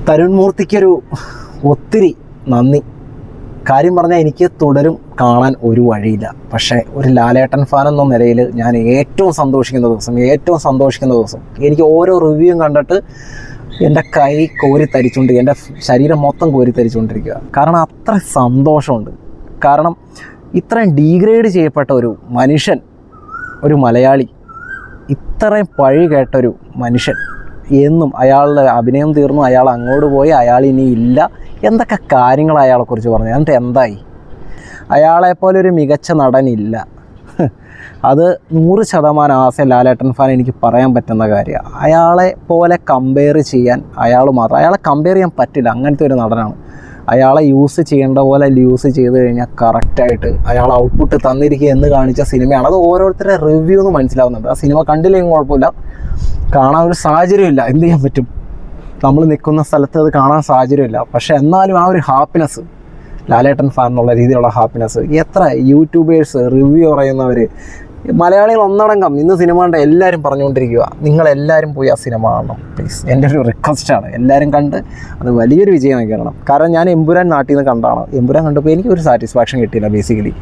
തരുൺ മൂർത്തിക്കൊരു ഒത്തിരി നന്ദി. കാര്യം പറഞ്ഞാൽ എനിക്ക് തുടരും കാണാൻ ഒരു വഴിയില്ല. പക്ഷേ ഒരു ലാലേട്ടൻ ഫാൻ എന്ന നിലയിൽ ഞാൻ ഏറ്റവും സന്തോഷിക്കുന്ന ദിവസം എനിക്ക് ഓരോ റിവ്യൂവും കണ്ടിട്ട് എൻ്റെ കൈ കോരിത്തരിച്ചുകൊണ്ടിരിക്കുക, എൻ്റെ ശരീരം മൊത്തം കോരിത്തരിച്ചുകൊണ്ടിരിക്കുക. കാരണം അത്ര സന്തോഷമുണ്ട്. കാരണം ഇത്രയും ഡീഗ്രേഡ് ചെയ്യപ്പെട്ട ഒരു മനുഷ്യൻ, ഒരു മലയാളി, ഇത്രയും പഴി കേട്ടൊരു മനുഷ്യൻ, എന്നും അയാളുടെ അഭിനയം തീർന്നു, അയാൾ അങ്ങോട്ട് പോയി, അയാൾ ഇനി ഇല്ല, എന്തൊക്കെ കാര്യങ്ങൾ അയാളെക്കുറിച്ച് പറഞ്ഞു. എന്നിട്ട് എന്തായി? അയാളെപ്പോലെ ഒരു മികച്ച നടനില്ല. അത് 100% ആസ് എ ലാലേട്ടൻ ഫാൻ എനിക്ക് പറയാൻ പറ്റുന്ന കാര്യമാണ്. അയാളെ പോലെ കമ്പയർ ചെയ്യാൻ അയാളെ കമ്പയർ ചെയ്യാൻ പറ്റില്ല. അങ്ങനത്തെ ഒരു നടനാണ്. അയാളെ യൂസ് ചെയ്യേണ്ട പോലെ യൂസ് ചെയ്ത് കഴിഞ്ഞാൽ കറക്റ്റായിട്ട് അയാൾ ഔട്ട്പുട്ട് തന്നിരിക്കുക എന്ന് കാണിച്ച സിനിമയാണ്. അത് ഓരോരുത്തരുടെ റിവ്യൂ എന്ന് മനസ്സിലാവുന്നുണ്ട്. ആ സിനിമ കണ്ടില്ലെങ്കിൽ കുഴപ്പമില്ല, കാണാൻ ഒരു സാഹചര്യമില്ല, എന്ത് ചെയ്യാൻ പറ്റും? നമ്മൾ നിൽക്കുന്ന സ്ഥലത്ത് അത് കാണാൻ സാഹചര്യമില്ല. പക്ഷേ എന്നാലും ആ ഒരു ഹാപ്പിനെസ്, ലാലേട്ടൻ ഫാൻ എന്നുള്ള രീതിയിലുള്ള ഹാപ്പിനെസ്, എത്ര യൂട്യൂബേഴ്സ്, റിവ്യൂ പറയുന്നവർ, മലയാളികൾ ഒന്നടങ്കം ഇന്ന് സിനിമ കണ്ട എല്ലാവരും പറഞ്ഞുകൊണ്ടിരിക്കുക, നിങ്ങളെല്ലാവരും പോയി ആ സിനിമ കാണണം പ്ലീസ്. എൻ്റെ ഒരു റിക്വസ്റ്റാണ്, എല്ലാവരും കണ്ട് അത് വലിയൊരു വിജയമാക്കി കാണണം. കാരണം ഞാൻ എമ്പുരാൻ നാട്ടിൽ നിന്ന് കണ്ടാണ്. എമ്പുരാൻ കണ്ടപ്പോൾ എനിക്കൊരു സാറ്റിസ്ഫാക്ഷൻ കിട്ടിയില്ല ബേസിക്കലി.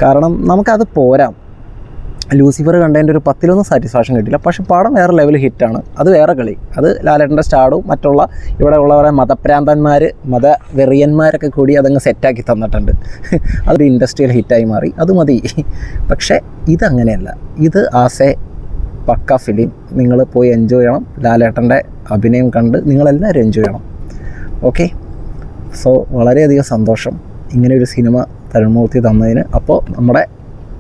കാരണം നമുക്കത് പോരാ. ലൂസിഫർ കണ്ടതിൻ്റെ ഒരു 10-1 സാറ്റിസ്ഫാക്ഷൻ കിട്ടില്ല. പക്ഷേ പടം വേറെ ലെവൽ ഹിറ്റാണ്. അത് വേറെ കളി. അത് ലാലേട്ടൻ്റെ സ്റ്റാർഡും മറ്റുള്ള ഇവിടെ ഉള്ളവരെ മതഭ്രാന്തന്മാർ, മതവെറിയന്മാരൊക്കെ കൂടി അതങ്ങ് സെറ്റാക്കി തന്നിട്ടുണ്ട്. അതൊരു ഇൻഡസ്ട്രിയൽ ഹിറ്റായി മാറി, അത് മതി. പക്ഷേ ഇതങ്ങനെയല്ല. ഇത് ആസ് എ പക്ക ഫിലിം നിങ്ങൾ പോയി എൻജോയ് ചെയ്യണം. ലാലേട്ടൻ്റെ അഭിനയം കണ്ട് നിങ്ങളെല്ലാവരും എൻജോയ് ചെയ്യണം. ഓക്കെ, സോ വളരെയധികം സന്തോഷം ഇങ്ങനെ ഒരു സിനിമ തരുൺ മൂർത്തി തന്നതിന്. അപ്പോൾ നമ്മുടെ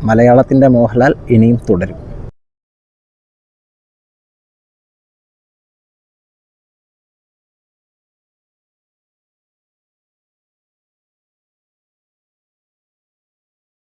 മലയാളത്തിൻ്റെ മോഹൻലാൽ ഇനിയും തുടരും.